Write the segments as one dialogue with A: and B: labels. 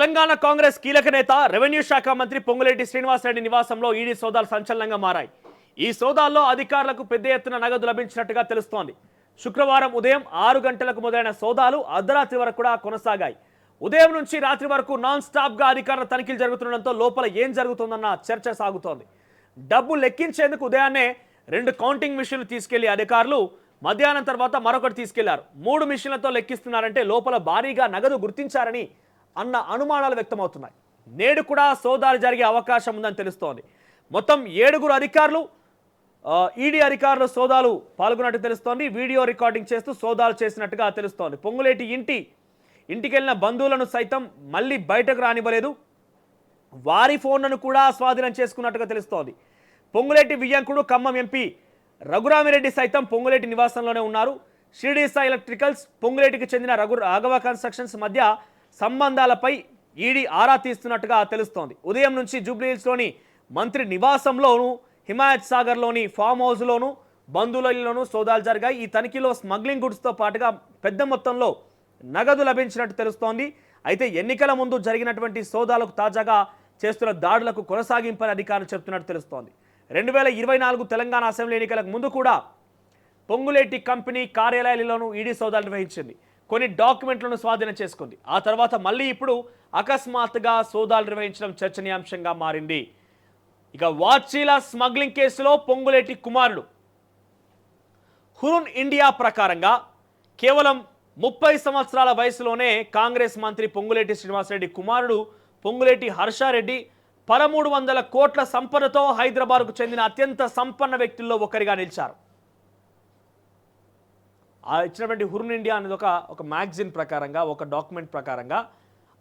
A: తెలంగాణ కాంగ్రెస్ కీలక నేత రెవెన్యూ శాఖ మంత్రి పొంగులేటి శ్రీనివాసరెడ్డి నివాసంలో ఈడీ సోదాలు సంచలనంగా మారాయి. ఈ సోదాల్లో అధికారులకు పెద్ద ఎత్తున నగదు లభించినట్టుగా తెలుస్తోంది. శుక్రవారం ఉదయం 6 గంటలకు మొదలైన సోదాలు అర్ధరాత్రి వరకు కూడా కొనసాగాయి. ఉదయం నుంచి రాత్రి వరకు నాన్ స్టాప్ గా అధికారుల తనిఖీలు జరుగుతుండటంతో లోపల ఏం జరుగుతుందన్న చర్చ సాగుతోంది. డబ్బు లెక్కించేందుకు ఉదయాన్నే 2 కౌంటింగ్ మిషన్లు తీసుకెళ్లి అధికారులు మధ్యాహ్నం తర్వాత మరొకటి తీసుకెళ్లారు. 3 మిషన్లతో లెక్కిస్తున్నారంటే లోపల భారీగా నగదు గుర్తించారని అన్న అనుమానాలు వ్యక్తమవుతున్నాయి. నేడు కూడా సోదాలు జరిగే అవకాశం ఉందని తెలుస్తోంది. మొత్తం 7 అధికారులు ఈడీ అధికారులు సోదాలు పాల్గొన్నట్టు తెలుస్తోంది. వీడియో రికార్డింగ్ చేస్తూ సోదాలు చేసినట్టుగా తెలుస్తోంది. పొంగులేటి ఇంటికెళ్లిన బంధువులను సైతం మళ్ళీ బయటకు రానివ్వలేదు. వారి ఫోన్లను కూడా స్వాధీనం చేసుకున్నట్టుగా తెలుస్తోంది. పొంగులేటి వియ్యంకుడు ఖమ్మం ఎంపీ రఘురామిరెడ్డి సైతం పొంగులేటి నివాసంలోనే ఉన్నారు. షిరిడి సాయి ఎలక్ట్రికల్స్, పొంగులేటికి చెందిన రాఘవ కన్స్ట్రక్షన్స్ మధ్య సంబంధాలపై ఈడీ ఆరా తీస్తున్నట్టుగా తెలుస్తోంది. ఉదయం నుంచి జూబ్లీహిల్స్లోని మంత్రి నివాసంలోనూ, హిమాయత్ సాగర్లోని ఫామ్ హౌస్లోనూ, బంధువులలోనూ సోదాలు జరిగాయి. ఈ తనిఖీలో స్మగ్లింగ్ గుడ్స్తో పాటుగా పెద్ద మొత్తంలో నగదు లభించినట్టు తెలుస్తోంది. అయితే ఎన్నికల ముందు జరిగినటువంటి సోదాలకు తాజాగా చేస్తున్న దాడులకు కొనసాగింపని అధికారులు చెబుతున్నట్టు తెలుస్తోంది. 2024 తెలంగాణ అసెంబ్లీ ఎన్నికలకు ముందు కూడా పొంగులేటి కంపెనీ కార్యాలయాలలోనూ ఈడీ సోదాలు నిర్వహించింది. కొన్ని డాక్యుమెంట్లను స్వాధీనం చేసుకుంది. ఆ తర్వాత మళ్ళీ ఇప్పుడు అకస్మాత్తుగా సోదాలు నిర్వహించడం చర్చనీయాంశంగా మారింది. ఇక వాచీల స్మగ్లింగ్ కేసులో పొంగులేటి కుమారుడు హురున్ ఇండియా ప్రకారంగా కేవలం 30 సంవత్సరాల వయసులోనే కాంగ్రెస్ మంత్రి పొంగులేటి శ్రీనివాసరెడ్డి కుమారుడు పొంగులేటి హర్షారెడ్డి 1300 కోట్ల సంపదతో హైదరాబాద్కు చెందిన అత్యంత సంపన్న వ్యక్తుల్లో ఒకరిగా నిలిచారు. ఇచ్చినటువంటి హురున్ ఇండియా అనేది ఒక మ్యాగజైన్ ప్రకారంగా, ఒక డాక్యుమెంట్ ప్రకారంగా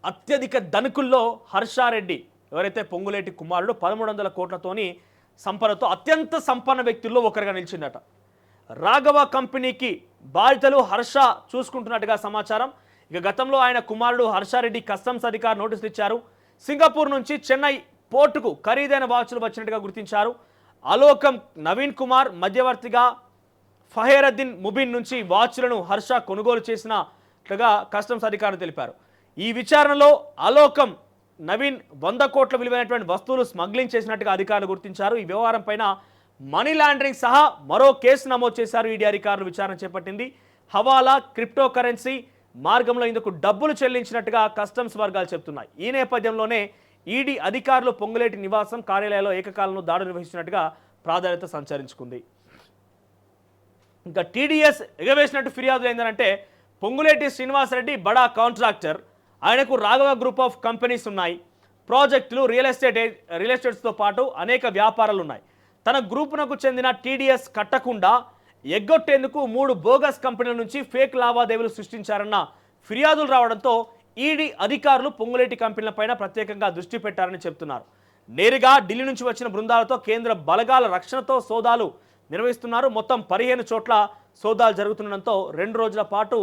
A: అత్యధిక ధనికుల్లో హర్షారెడ్డి, ఎవరైతే పొంగులేటి కుమారుడు 1300 కోట్లతోని సంపదతో అత్యంత సంపన్న వ్యక్తుల్లో ఒకరిగా నిలిచిందట. రాఘవ కంపెనీకి బాధ్యతలు హర్ష చూసుకుంటున్నట్టుగా సమాచారం. ఇక గతంలో ఆయన కుమారుడు హర్షారెడ్డి కస్టమ్స్ అధికారి నోటీసులు ఇచ్చారు. సింగపూర్ నుంచి చెన్నై పోర్టుకు ఖరీదైన వాచులు వచ్చినట్టుగా గుర్తించారు. అలోకం నవీన్ కుమార్ మధ్యవర్తిగా ఫహేరద్దీన్ ముబిన్ నుంచి వాచ్లను హర్ష కొనుగోలు చేసినట్లుగా కస్టమ్స్ అధికారులు తెలిపారు. ఈ విచారణలో అలోకం నవీన్ 100 కోట్ల విలువైనటువంటి వస్తువులు స్మగ్లింగ్ చేసినట్టుగా అధికారులు గుర్తించారు. ఈ వ్యవహారం పైన మనీ లాండరింగ్ సహా మరో కేసు నమోదు చేశారు. ఈడీ అధికారులు విచారణ చేపట్టింది. హవాలా, క్రిప్టో కరెన్సీ మార్గంలో ఇందుకు డబ్బులు చెల్లించినట్టుగా కస్టమ్స్ వర్గాలు చెబుతున్నాయి. ఈ నేపథ్యంలోనే ఈడీ అధికారులు పొంగులేటి నివాసం కార్యాలయంలో ఏకకాలంలో దాడులు నిర్వహించినట్టుగా ప్రాధాన్యత సంచరించుకుంది. ఇంకా టీడీఎస్ ఎగవేసినట్టు ఫిర్యాదులు ఏంటంటే పొంగులేటి శ్రీనివాసరెడ్డి బడా కాంట్రాక్టర్, ఆయనకు రాఘవ గ్రూప్ ఆఫ్ కంపెనీస్ ఉన్నాయి, ప్రాజెక్టులు, రియల్ ఎస్టేట్స్తో పాటు అనేక వ్యాపారాలు ఉన్నాయి. తన గ్రూపునకు చెందిన టీడీఎస్ కట్టకుండా ఎగ్గొట్టేందుకు 3 బోగస్ కంపెనీల నుంచి ఫేక్ లావాదేవీలు సృష్టించారన్న ఫిర్యాదులు రావడంతో ఈడీ అధికారులు పొంగులేటి కంపెనీలపైన ప్రత్యేకంగా దృష్టి పెట్టారని చెబుతున్నారు. నేరుగా ఢిల్లీ నుంచి వచ్చిన బృందాలతో కేంద్ర బలగాల రక్షణతో సోదాలు నిర్వహిస్తున్నారు. మొత్తం 15 చోట్ల సోదాలు జరుగుతుండడంతో 2 రోజుల పాటు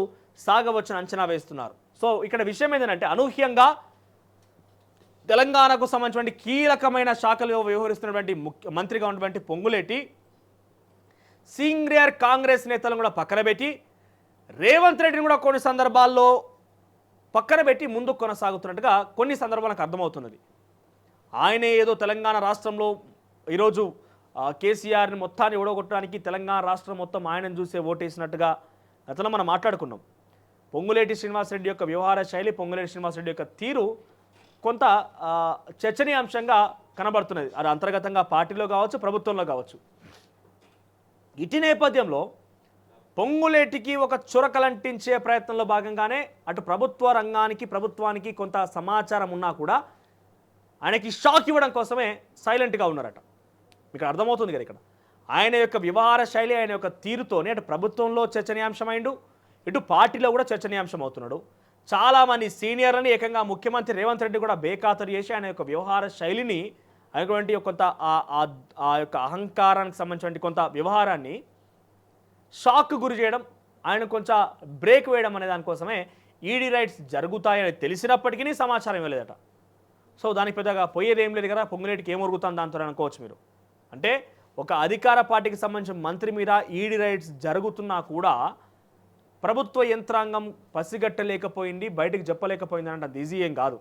A: సాగవచ్చని అంచనా వేస్తున్నారు. సో ఇక్కడ విషయం ఏంటంటే అనూహ్యంగా తెలంగాణకు సంబంధించినటువంటి కీలకమైన శాఖలు వ్యవహరిస్తున్నటువంటి మంత్రిగా ఉన్నటువంటి పొంగులేటి సీనియర్ కాంగ్రెస్ నేతలను కూడా పక్కన పెట్టి రేవంత్ రెడ్డిని కూడా కొన్ని సందర్భాల్లో పక్కన పెట్టి ముందుకు కొనసాగుతున్నట్టుగా కొన్ని సందర్భాలకు అర్థమవుతున్నది. ఆయనే ఏదో తెలంగాణ రాష్ట్రంలో ఈరోజు కేసీఆర్ని మొత్తాన్ని ఓడగొట్టడానికి తెలంగాణ రాష్ట్రం మొత్తం ఆయనను చూసే ఓటేసినట్టుగా గతంలో మనం మాట్లాడుకున్నాం. పొంగులేటి శ్రీనివాసరెడ్డి యొక్క వ్యవహార శైలి, పొంగులేటి శ్రీనివాసరెడ్డి యొక్క తీరు కొంత చర్చనీయాంశంగా కనబడుతున్నది. అది అంతర్గతంగా పార్టీలో కావచ్చు, ప్రభుత్వంలో కావచ్చు. ఇటు నేపథ్యంలో పొంగులేటికి ఒక చురకలంటించే ప్రయత్నంలో భాగంగానే అటు ప్రభుత్వ రంగానికి, ప్రభుత్వానికి కొంత సమాచారం ఉన్నా కూడా ఆయనకి షాక్ ఇవ్వడం కోసమే సైలెంట్గా ఉన్నారట. మీకు అర్థమవుతుంది కదా ఇక్కడ ఆయన యొక్క వ్యవహార శైలి, ఆయన యొక్క తీరుతోనే అటు ప్రభుత్వంలో చర్చనీయాంశమైండు, ఇటు పార్టీలో కూడా చర్చనీయాంశం అవుతున్నాడు. చాలామంది సీనియర్లని ఏకంగా ముఖ్యమంత్రి రేవంత్ రెడ్డి కూడా బేఖాతరు చేసి ఆయన యొక్క వ్యవహార శైలిని, అయినటువంటి కొంత ఆ యొక్క అహంకారానికి సంబంధించిన కొంత వ్యవహారాన్ని షాక్ గురి చేయడం, ఆయన కొంచెం బ్రేక్ వేయడం అనే దానికోసమే ఈడీ రైట్స్ జరుగుతాయని తెలిసినప్పటికీ సమాచారం ఇవ్వలేదట. సో దానికి పెద్దగా పోయేది ఏం లేదు కదా, పొంగులేటికి ఏం ఒరుగుతాను దాంతో అనుకోవచ్చు మీరు. అంటే ఒక అధికార పార్టీకి సంబంధించిన మంత్రి మీద ఈడీ రైట్స్ జరుగుతున్నా కూడా ప్రభుత్వ యంత్రాంగం పసిగట్టలేకపోయింది, బయటకు చెప్పలేకపోయింది అంటే అది ఈజీ ఏం కాదు.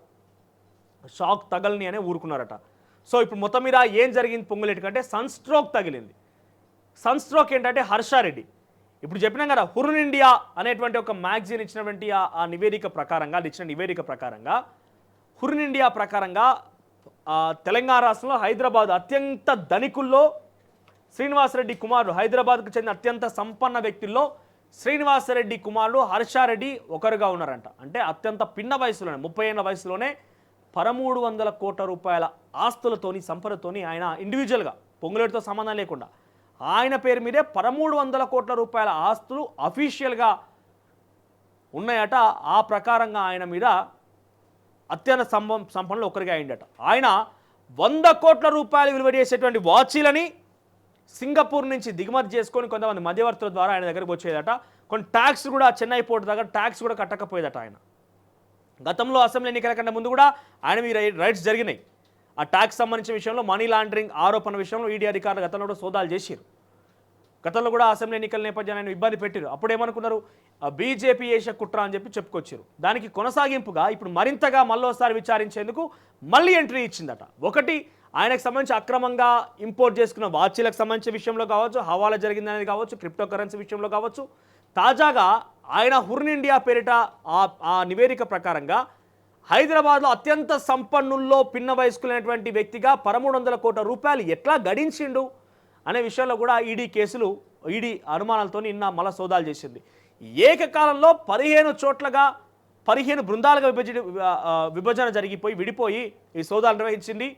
A: షాక్ తగలని అనే ఊరుకున్నారట. సో ఇప్పుడు మొత్తం మీద ఏం జరిగింది పొంగులేటి కంటే సన్ స్ట్రోక్ తగిలింది. సన్ స్ట్రోక్ ఏంటంటే హర్షారెడ్డి. ఇప్పుడు చెప్పినాం కదా, హురున్ ఇండియా అనేటువంటి ఒక మ్యాగజైన్ ఇచ్చినటువంటి ఆ నివేదిక ప్రకారంగా, అది ఇచ్చిన నివేదిక ప్రకారంగా హురున్ ఇండియా ప్రకారంగా తెలంగాణ రాష్ట్రంలో హైదరాబాద్ అత్యంత ధనికుల్లో శ్రీనివాసరెడ్డి కుమారుడు, హైదరాబాద్కు చెందిన అత్యంత సంపన్న వ్యక్తుల్లో శ్రీనివాసరెడ్డి కుమారుడు హర్షారెడ్డి ఒకరుగా ఉన్నారంట. అంటే అత్యంత పిన్న వయసులోనే, 30 ఏళ్ల వయసులోనే 1300 కోట్ల రూపాయల ఆస్తులతోని, సంపదతోని ఆయన ఇండివిజువల్గా పొంగులేటితో సంబంధం లేకుండా ఆయన పేరు మీదే 1300 కోట్ల రూపాయల ఆస్తులు అఫీషియల్గా ఉన్నాయట. ఆ ప్రకారంగా ఆయన మీద అత్యంత సంపన్నులు ఒకరిగా అయిందట. ఆయన 100 కోట్ల రూపాయలు విలువ చేసేటువంటి వాచీలని సింగపూర్ నుంచి దిగుమతి చేసుకొని కొంతమంది మధ్యవర్తుల ద్వారా ఆయన దగ్గరకు వచ్చేదట. కొన్ని ట్యాక్స్ కూడా చెన్నై పోర్టు దగ్గర ట్యాక్స్ కూడా కట్టకపోయేదట ఆయన. గతంలో అసెంబ్లీ ఎన్నికల కంటే ముందు కూడా ఆయన మీద రైట్స్ జరిగినాయి. ఆ ట్యాక్స్ సంబంధించిన విషయంలో, మనీ లాండరింగ్ ఆరోపణ విషయంలో ఈడీ అధికారులు గతంలో కూడా సోదాలు చేశారు. గతంలో కూడా అసెంబ్లీ ఎన్నికల నేపథ్యాన్ని ఆయన ఇబ్బంది పెట్టారు. అప్పుడు ఏమనుకున్నారు, బీజేపీ ఏష కుట్ర అని చెప్పుకొచ్చారు. దానికి కొనసాగింపుగా ఇప్పుడు మరింతగా మళ్ళోసారి విచారించేందుకు మళ్ళీ ఎంట్రీ ఇచ్చిందట. ఒకటి, ఆయనకు సంబంధించి అక్రమంగా ఇంపోర్ట్ చేసుకున్న వాచీలకు సంబంధించిన విషయంలో కావచ్చు, హవాలా జరిగిందనేది కావచ్చు, క్రిప్టో కరెన్సీ విషయంలో కావచ్చు. తాజాగా ఆయన హురున్ ఇండియా పేరిట ఆ నివేదిక ప్రకారంగా హైదరాబాద్లో అత్యంత సంపన్నుల్లో పిన్న వయస్కులైనటువంటి వ్యక్తిగా 1300 కోట్ల రూపాయలు ఎట్లా గడించిండు అనే విషయంలో కూడా ఈడీ అనుమానాలతో నిన్న మళ్ళా సోదాలు చేసింది. ఏకకాలంలో 15 చోట్లగా 15 బృందాలుగా విభజన జరిగిపోయి విడిపోయి ఈ సోదాలు నిర్వహించింది.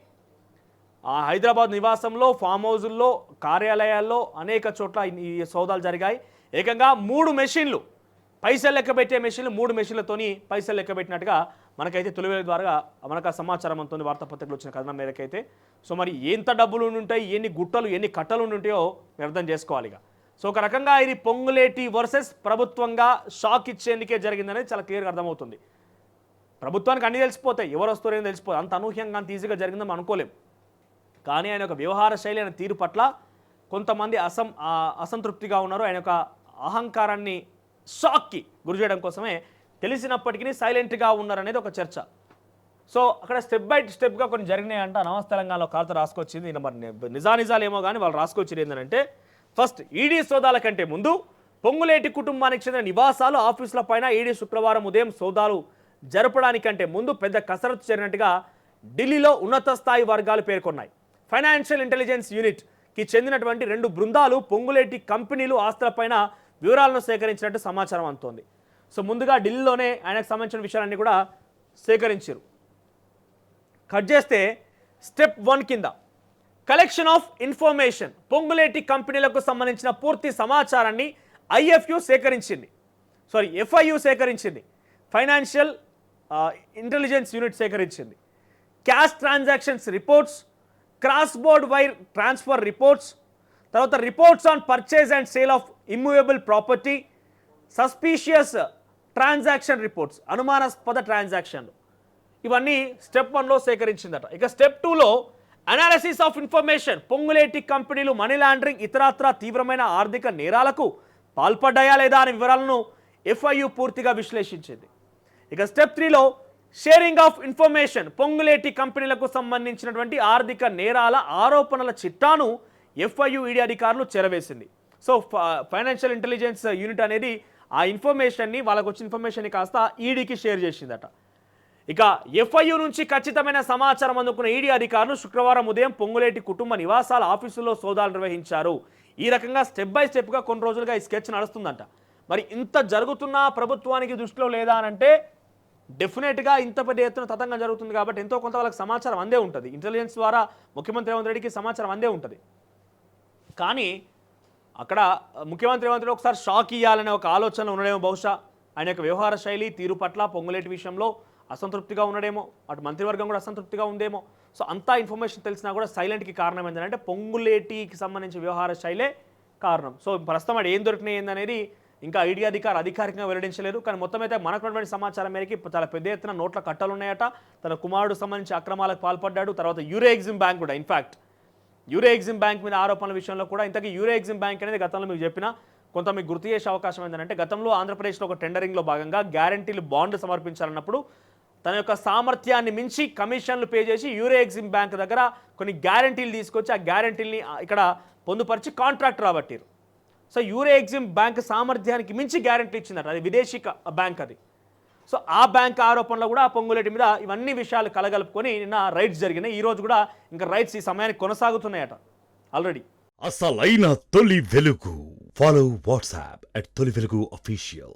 A: హైదరాబాద్ నివాసంలో, ఫామ్ హౌజుల్లో, కార్యాలయాల్లో అనేక చోట్ల ఈ సోదాలు జరిగాయి. ఏకంగా 3 మెషిన్లు, పైసలు లెక్కబెట్టే మెషిన్లు, 3 మెషిన్లతోని పైసలు లెక్కబెట్టినట్టుగా మనకైతే తొలివేల ద్వారా మనకు ఆ సమాచారం అంతుంది, వార్తాపత్రికలు వచ్చిన కథనం మేరకైతే. సో మరి ఎంత డబ్బులు ఉంటాయి, ఎన్ని గుట్టలు, ఎన్ని కట్టలు ఉంటాయో మీరు అర్థం చేసుకోవాలి. సో ఒక రకంగా ఇది పొంగులేటి వర్సెస్ ప్రభుత్వంగా షాక్ ఇచ్చేందుకే జరిగిందనేది చాలా క్లియర్గా అర్థమవుతుంది. ప్రభుత్వానికి అన్నీ తెలిసిపోతాయి, ఎవరు వస్తారో ఏం తెలిసిపోతాయి. అంత అనూహ్యంగా, అంత ఈజీగా జరిగిందని అనుకోలేం. కానీ ఆయన యొక్క వ్యవహార శైలి, ఆయన తీరు పట్ల కొంతమంది అసంతృప్తిగా ఉన్నారు. ఆయన యొక్క అహంకారాన్ని షాక్కి గురి చేయడం కోసమే తెలిసినప్పటికీ సైలెంట్గా ఉన్నారనేది ఒక చర్చ. సో అక్కడ స్టెప్ బై స్టెప్గా కొన్ని జరిగినాయంట. నమస్తే తెలంగాణలో కాలతో రాసుకొచ్చింది. మరి నిజానిజాలేమో కానీ వాళ్ళు రాసుకొచ్చింది ఏంటంటే, ఫస్ట్ ఈడీ సోదాల కంటే ముందు పొంగులేటి కుటుంబానికి చెందిన నివాసాలు, ఆఫీసుల పైన ఈడీ శుక్రవారం ఉదయం సోదాలు జరపడానికంటే ముందు పెద్ద కసరత్తు చేరినట్టుగా ఢిల్లీలో ఉన్నత స్థాయి వర్గాలు పేర్కొన్నాయి. ఫైనాన్షియల్ ఇంటెలిజెన్స్ యూనిట్కి చెందినటువంటి 2 బృందాలు పొంగులేటి కంపెనీలు, ఆస్తులపైన వివరాలను సేకరించినట్టు సమాచారం అందుతోంది. సో ముందుగా ఢిల్లీలోనే ఆయనకు సంబంధించిన విషయాలన్నీ కూడా సేకరించారు. కట్ చేస్తే స్టెప్ 1 కింద కలెక్షన్ ఆఫ్ ఇన్ఫర్మేషన్, పొంగులేటి కంపెనీలకు సంబంధించిన పూర్తి సమాచారాన్ని ఎఫ్ఐయు సేకరించింది. ఫైనాన్షియల్ ఇంటెలిజెన్స్ యూనిట్ సేకరించింది. Cash transactions reports, cross border wire transfer reports, తర్వాత reports on purchase and sale of immovable property, suspicious transaction reports, అనుమానాస్పద ట్రాన్సాక్షన్లు, ఇవన్నీ స్టెప్ 1లో సేకరించిందట. ఇక స్టెప్ 2లో అనాలిసిస్ ఆఫ్ ఇన్ఫర్మేషన్, పొంగులేటి కంపెనీలు మనీ లాండరింగ్, ఇతరత్రా తీవ్రమైన ఆర్థిక నేరాలకు పాల్పడ్డాయా లేదా అనే వివరాలను ఎఫ్ఐయు పూర్తిగా విశ్లేషించింది. ఇక స్టెప్ 3లో షేరింగ్ ఆఫ్ ఇన్ఫర్మేషన్, పొంగులేటి కంపెనీలకు సంబంధించినటువంటి ఆర్థిక నేరాల ఆరోపణల చిట్టాను ఎఫ్ఐయు ఈడీ అధికారులు చేరవేసింది. సో ఫైనాన్షియల్ ఇంటెలిజెన్స్ యూనిట్ అనేది ఆ ఇన్ఫర్మేషన్ని, వాళ్ళకు వచ్చిన ఇన్ఫర్మేషన్ని కాస్త ఈడీకి షేర్ చేసిందట. ఇక ఎఫ్ఐయు నుంచి ఖచ్చితమైన సమాచారం అందుకున్న ఈడీ అధికారులు శుక్రవారం ఉదయం పొంగులేటి కుటుంబ నివాసాల, ఆఫీసుల్లో సోదాలు నిర్వహించారు. ఈ రకంగా స్టెప్ బై స్టెప్గా కొన్ని రోజులుగా ఈ స్కెచ్ నడుస్తుందంట. మరి ఇంత జరుగుతున్నా ప్రభుత్వానికి దృష్టిలో లేదా అని అంటే డెఫినెట్గా ఇంత పెద్ద ఎత్తున తతంగం జరుగుతుంది కాబట్టి ఎంతో కొంత వాళ్ళకి సమాచారం అందే ఉంటుంది. ఇంటెలిజెన్స్ ద్వారా ముఖ్యమంత్రి రేవంత్ రెడ్డికి సమాచారం అందే ఉంటుంది. కానీ అక్కడ ముఖ్యమంత్రి రేవంత్ రెడ్డి ఒకసారి షాక్ ఇవ్వాలనే ఒక ఆలోచన ఉండడేమో. బహుశా ఆయన యొక్క వ్యవహార శైలి, తీరు పట్ల పొంగులేటి విషయంలో అసంతృప్తిగా ఉండడేమో, అటు మంత్రివర్గం కూడా అసంతృప్తిగా ఉందేమో. సో అంతా ఇన్ఫర్మేషన్ తెలిసినా కూడా సైలెంట్కి కారణం ఏంటంటే పొంగులేటికి సంబంధించిన వ్యవహార శైలే కారణం. సో ప్రస్తుతం అది ఏం దొరికినాయి ఏందనేది ఇంకా ఈడీ అధికారికంగా వెల్లడించలేదు. కానీ మొత్తం అయితే మనకున్నటువంటి సమాచారం మేరకి చాలా పెద్ద ఎత్తున నోట్ల కట్టలు ఉన్నాయట. తన కుమారుడు సంబంధించి అక్రమాలకు పాల్పడ్డాడు. తర్వాత యూరో ఎగ్జిమ్ బ్యాంక్ కూడా, ఇన్ఫ్యాక్ట్ యూరో ఎగ్జిమ్ బ్యాంక్ మీద ఆరోపణల విషయంలో కూడా, ఇంతకీ యూరో ఎగ్జిమ్ బ్యాంక్ అనేది గతంలో మీకు చెప్పిన కొంత మీకు గుర్తు చేసే అవకాశం ఏంటంటే, గతంలో ఆంధ్రప్రదేశ్లో ఒక టెండరింగ్లో భాగంగా గ్యారంటీలు బాండ్ సమర్పించాలన్నప్పుడు తన యొక్క సామర్థ్యాన్ని మించి కమిషన్లు పే చేసి యూరో ఎగ్జిమ్ బ్యాంక్ దగ్గర కొన్ని గ్యారంటీలు తీసుకొచ్చి ఆ గ్యారంటీల్ని ఇక్కడ పొందుపరిచి కాంట్రాక్ట్ రాబట్టారు. సో యూరో ఎగ్జిమ్ బ్యాంక్ సామర్థ్యానికి మించి గ్యారంటీ ఇచ్చిందట, అది విదేశీ బ్యాంక్ అది. సో ఆ బ్యాంక్ ఆరోపణలో కూడా పొంగులేటి మీద ఇవన్నీ విషయాలు కలగలుపుకొని నిన్న రైడ్స్ జరిగినాయి. ఈరోజు కూడా ఇంకా రైడ్స్ ఈ సమయానికి కొనసాగుతున్నాయట ఆల్రెడీ.
B: అసలైన తొలి వెలుగు. ఫాలో వాట్సాప్ @తొలి వెలుగు అఫీషియల్.